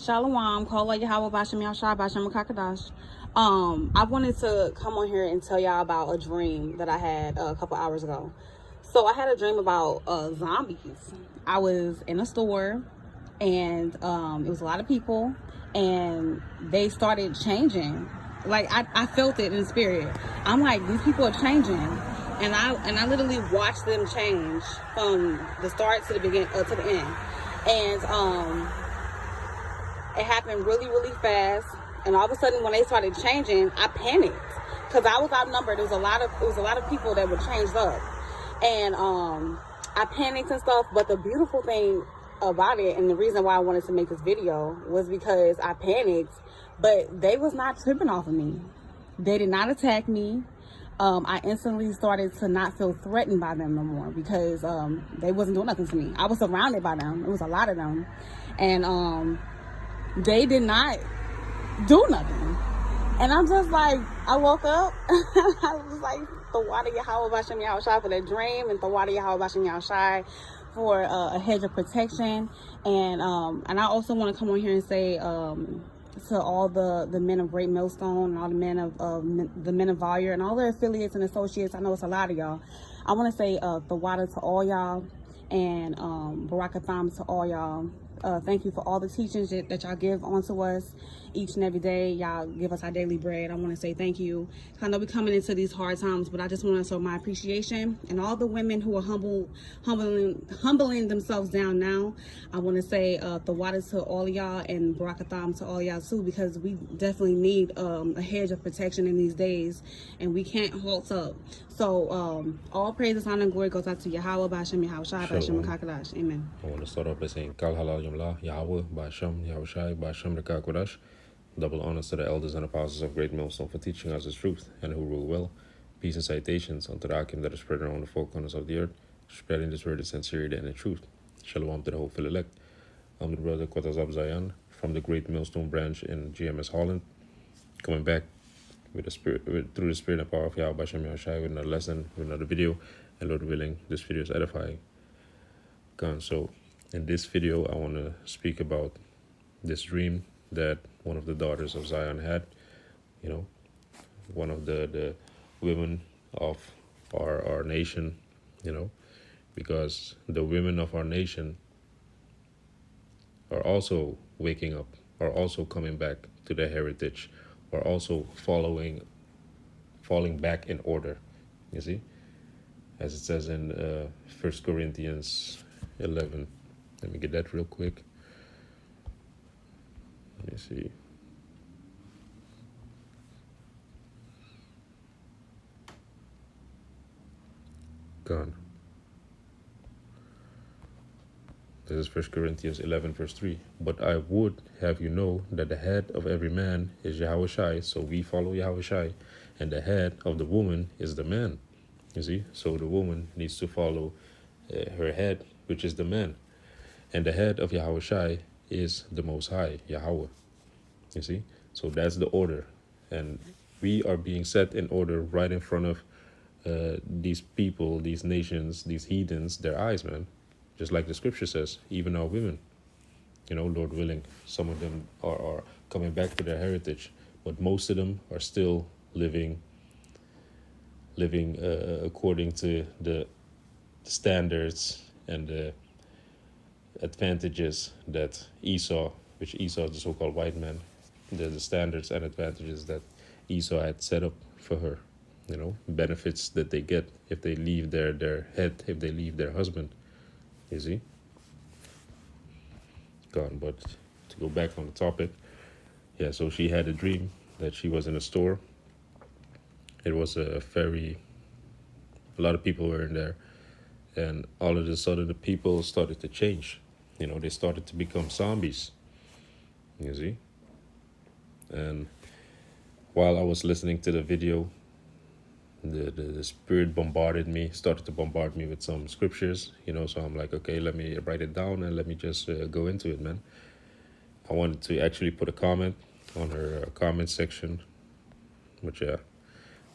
Shalom, Kola Yahweh Bashem Yahshai Bashem Kakadash. I wanted to come on here and tell y'all about a dream that I had a couple hours ago. So I had a dream about zombies. I was in a store and it was a lot of people and they started changing. Like I felt it in spirit. I'm like, these people are changing. And I literally watched them change from the start to the to the end. And it happened really, really fast, and all of a sudden, when they started changing, I panicked because I was outnumbered. It was a lot of people that were changed up, and I panicked and stuff. But the beautiful thing about it, and the reason why I wanted to make this video, was because I panicked, but they was not tripping off of me. They did not attack me. I instantly started to not feel threatened by them no more because they wasn't doing nothing to me. I was surrounded by them. It was a lot of them, and they did not do nothing. And I'm just like, I woke up, I was like, the water Yahweh Bashem Yahushai for that dream, and the water Yahweh Bashem Yahushai for a hedge of protection. And I also want to come on here and say to all the men of Great Millstone and all the men of the men of Valor and all their affiliates and associates. I know it's a lot of y'all. I want to say the water to all y'all, and Barakatham to all y'all. Thank you for all the teachings that y'all give onto us each and every day. Y'all give us our daily bread. I want to say thank you. I know we're coming into these hard times, but I just want to show my appreciation. And all the women who are humbling themselves down now, I want to say the water to all of y'all, and Barakatham to all y'all too, because we definitely need a hedge of protection in these days, and we can't halt up. So all praises, honor, and glory goes out to Yahweh, Bashem, Yahushai, Bashem, Kakadash. Amen. I want to start off by saying Kal Halal Yamla, Yahweh, Bashem, Yahushai, Bashem, Rekakodash. Double honors to the elders and apostles of Great Millstone for teaching us the truth and who rule well. Peace and citations unto the Akim that is spread around the four corners of the earth, spreading this word of sincerity and the truth. Shalom to the hopeful elect. I'm the brother Kwatazab Zayan from the Great Millstone branch in GMS Holland, coming back with the spirit, through the spirit and power of Yahweh Bashem Yahushai with another lesson, with another video, and Lord willing, this video is edifying. So in this video, I want to speak about this dream that one of the daughters of Zion had. You know, one of the women of our nation, you know, because the women of our nation are also waking up, are also coming back to their heritage, are also falling back in order, you see, as it says in 1 Corinthians 11. Let me get that real quick. Let me see. Gone. This is 1 Corinthians 11, verse 3. But I would have you know that the head of every man is Yahushai, so we follow Yahushai, and the head of the woman is the man. You see, so the woman needs to follow her head, which is the man. And the head of Yahushai is the Most High, Yahweh. You see, so that's the order. And we are being set in order right in front of these people, these nations, these heathens, their eyes, man. Just like the scripture says, even our women, you know, Lord willing, some of them are coming back to their heritage, but most of them are still living according to the standards and the advantages that Esau, which Esau is the so-called white man, the standards and advantages that Esau had set up for her, you know, benefits that they get if they leave their head, if they leave their husband, you see. Gone. But to go back on the topic, yeah, so she had a dream that she was in a store. It was a lot of people were in there, and all of a sudden the people started to change. You know, they started to become zombies, you see. And while I was listening to the video, the spirit started to bombard me with some scriptures, you know, so I'm like, okay, let me write it down and let me just go into it, man. I wanted to actually put a comment on her comment section, but yeah,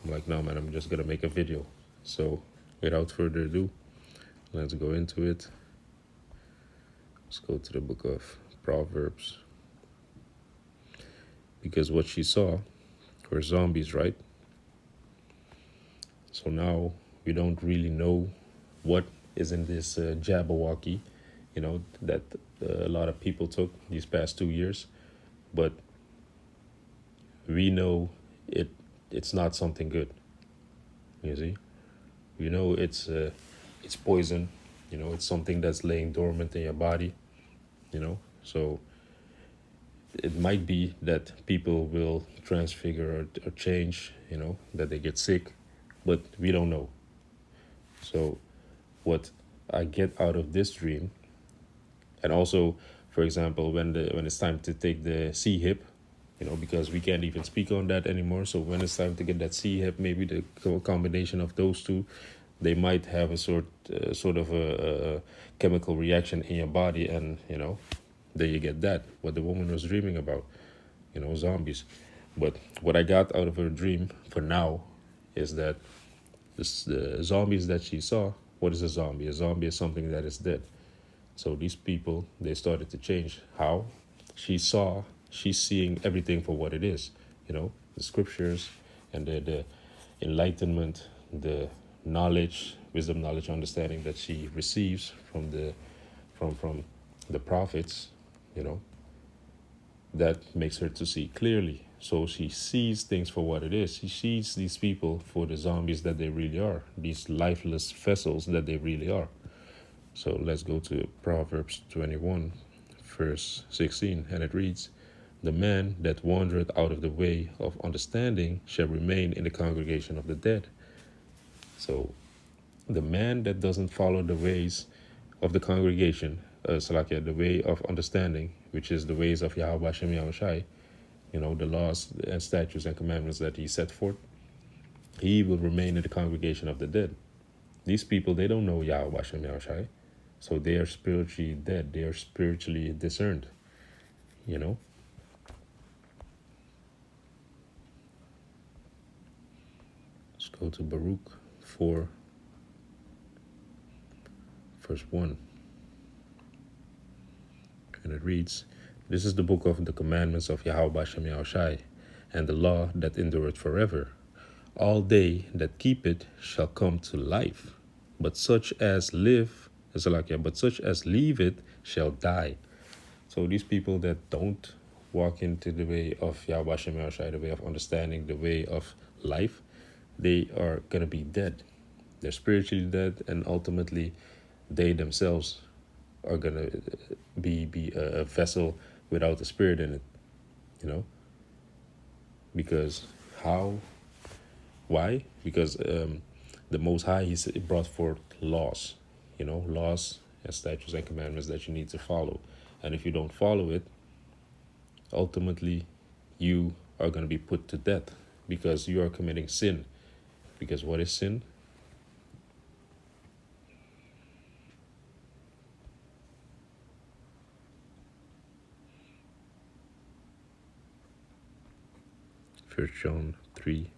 I'm like, no, man, I'm just gonna make a video. So without further ado, let's go into it. Let's go to the book of Proverbs. because what she saw were zombies, right? So now we don't really know what is in this Jabberwocky, that a lot of people took these past 2 years, but we know it's not something good. You see, it's poison. It's something that's laying dormant in your body. So it might be that people will transfigure or change. That they get sick, but we don't know. So what I get out of this dream, and also, for example, when it's time to take the C hip, because we can't even speak on that anymore. So when it's time to get that C hip, maybe the combination of those two, they might have a sort of a chemical reaction in your body, and there you get that what the woman was dreaming about, zombies. But what I got out of her dream for now is that the zombies that she saw. What is a zombie? A zombie is something that is dead. So these people, they started to change. How? She's seeing everything for what it is. The scriptures and the enlightenment, the knowledge, wisdom, knowledge, understanding that she receives from the prophets, that makes her to see clearly. So she sees things for what it is. She sees these people for the zombies that they really are, these lifeless vessels that they really are. So let's go to Proverbs 21, verse 16, and it reads, "The man that wandereth out of the way of understanding shall remain in the congregation of the dead." So the man that doesn't follow the ways of the congregation, Salakia, the way of understanding, which is the ways of Yahweh Hashem Yahushai, the laws and statutes and commandments that he set forth, he will remain in the congregation of the dead. These people, they don't know Yahweh Hashem Yahushai, so they are spiritually dead. They are spiritually discerned, Let's go to Baruch 4, verse 1. And it reads, "This is the book of the commandments of Yahweh Hashem Yahushai, and the law that endureth forever. All they that keep it shall come to life, but such as leave it shall die." So these people that don't walk into the way of Yahweh Hashem Yahushai, the way of understanding, the way of life, they are going to be dead. They're spiritually dead, and ultimately they themselves are going to be a vessel without the spirit in it, because why? Because the Most High, he brought forth laws, laws and statutes and commandments that you need to follow. And if you don't follow it, ultimately you are going to be put to death because you are committing sin. Because what is sin? First John 3,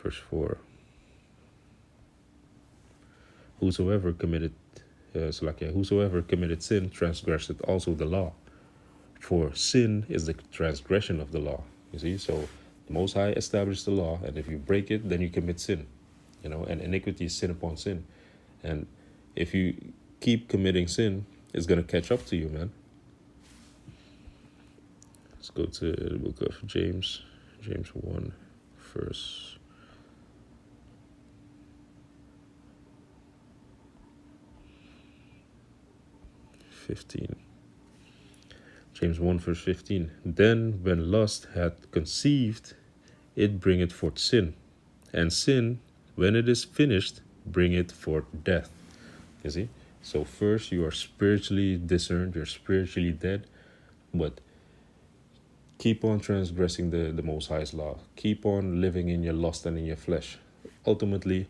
verse 4. Whosoever committed sin transgresseth also the law. For sin is the transgression of the law. You see, so the Most High established the law, and if you break it, then you commit sin. And iniquity is sin upon sin. And if you keep committing sin, it's going to catch up to you, man. Let's go to the book of James 1, verse 15. James 1, verse 15. "Then when lust hath conceived, it bringeth forth sin. And sin, when it is finished, bringeth forth death." You see? So first you are spiritually discerned, you're spiritually dead, but keep on transgressing the Most High's law. Keep on living in your lust and in your flesh. Ultimately,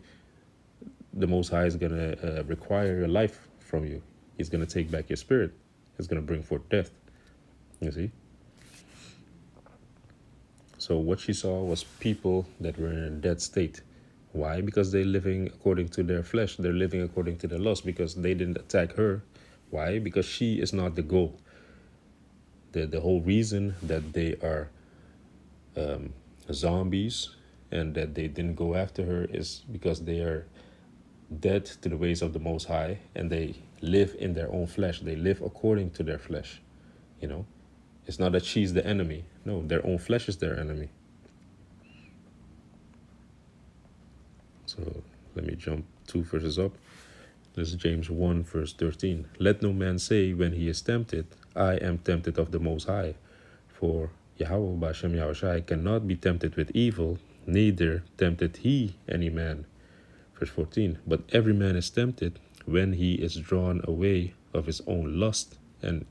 the Most High is going to require your life from you. He's going to take back your spirit. He's going to bring forth death. You see? So what she saw was people that were in a dead state. Why? Because they're living according to their flesh. They're living according to their lust because they didn't attack her. Why? Because she is not the goal. the whole reason that they are zombies and that they didn't go after her is because they are dead to the ways of the Most High, and they live in their own flesh. They live according to their flesh. You know, it's not that she's the enemy. No, their own flesh is their enemy. So let me jump 2 verses up. This is James 1 verse 13. Let no man say when he is tempted, I am tempted of the Most High. For Yahweh Bashem Yahushai cannot be tempted with evil, neither tempted he any man. Verse 14. But every man is tempted when he is drawn away of his own lust and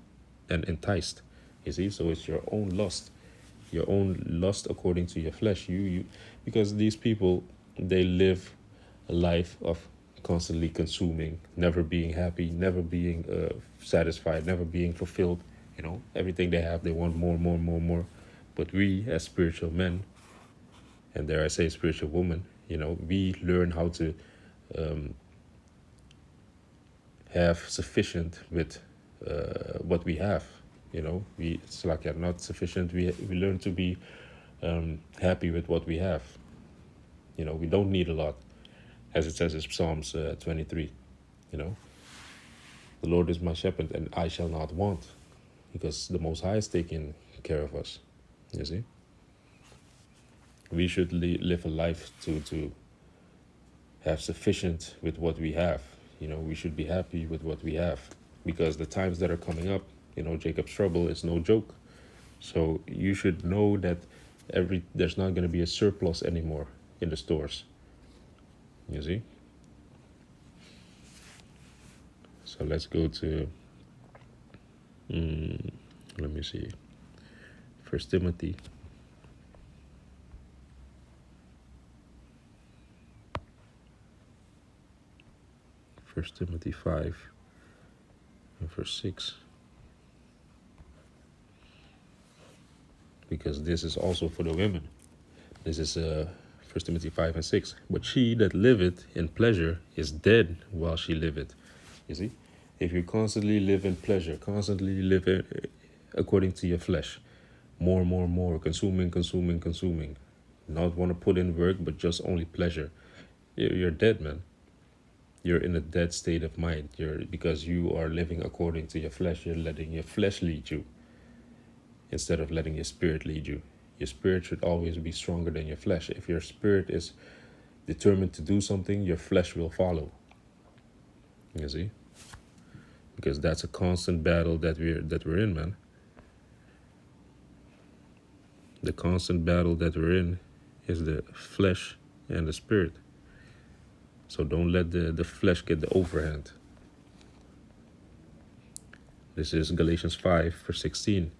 enticed. You see, so it's your own lust according to your flesh. You because these people, they live a life of constantly consuming, never being happy, never being satisfied, never being fulfilled. You know, everything they have, they want more, more, more, more. But we, as spiritual men, and dare I say spiritual women, you know, we learn how to have sufficient with what we have. You know, it's like not sufficient. We learn to be happy with what we have. You know, we don't need a lot, as it says in Psalms 23. You know, the Lord is my shepherd, and I shall not want, because the Most High is taking care of us. You see, we should live a life to have sufficient with what we have. You know, we should be happy with what we have, because the times that are coming up, you know, Jacob's trouble is no joke. So you should know that there's not going to be a surplus anymore in the stores. You see? So let's go to, let me see, 1 Timothy. First Timothy 5 and verse 6. Because this is also for the women. This is 1 Timothy 5 and 6. But she that liveth in pleasure is dead while she liveth. You see? If you constantly live in pleasure, constantly live according to your flesh, more, consuming, not want to put in work, but just only pleasure, you're dead, man. You're in a dead state of mind. Because you are living according to your flesh. You're letting your flesh lead you instead of letting your spirit lead you. Your spirit should always be stronger than your flesh. If your spirit is determined to do something, your flesh will follow. You see? Because that's a constant battle that we're in, man. The constant battle that we're in is the flesh and the spirit. So don't let the flesh get the overhand. This is Galatians 5 verse 16.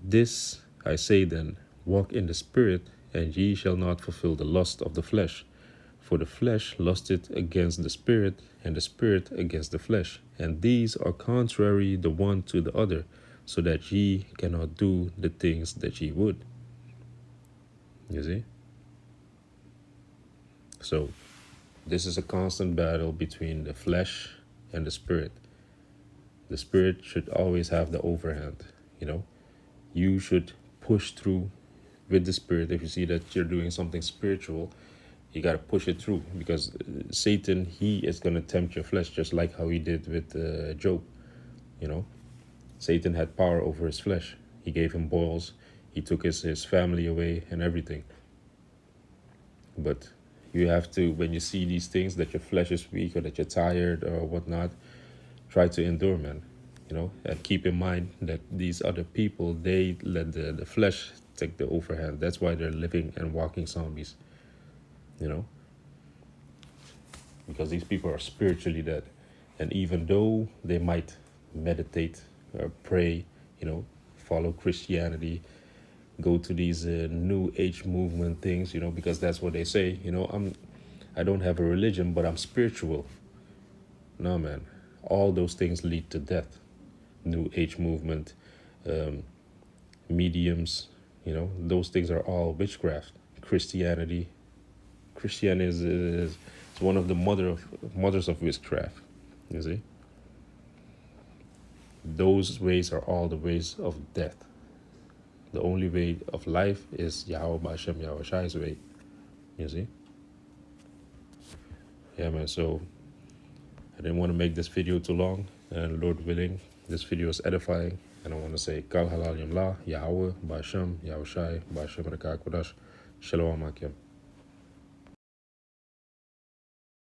This I say then, walk in the spirit, and ye shall not fulfill the lust of the flesh. For the flesh lusteth against the spirit, and the spirit against the flesh. And these are contrary the one to the other, so that ye cannot do the things that ye would. You see? So, this is a constant battle between the flesh and the spirit. The spirit should always have the overhand, you know? You should push through with the spirit. If you see that you're doing something spiritual, you got to push it through, because Satan, he is going to tempt your flesh, just like how he did with Job. You know, Satan had power over his flesh. He gave him boils. He took his family away and everything. But you have to, when you see these things, that your flesh is weak or that you're tired or whatnot, try to endure, man. You know, and keep in mind that these other people, they let the flesh take the overhand. That's why they're living and walking zombies. You know, because these people are spiritually dead. And even though they might meditate or pray, you know, follow Christianity, go to these new age movement things, you know, because that's what they say, you know, I don't have a religion, but I'm spiritual. No, man, all those things lead to death. New age movement, mediums, you know, those things are all witchcraft. Christianity is one of the mothers of witchcraft, you see. those ways are all the ways of death. The only way of life is Yahweh Ba'Shem Yahweh Shai's way. You see? Yeah, man. So I didn't want to make this video too long. And Lord willing, this video is edifying. And I want to say, Kal Halal Yamla, Yahweh Ba'Shem Yahweh Shai Ba'Shem Rakakwadash. Shalom Akim.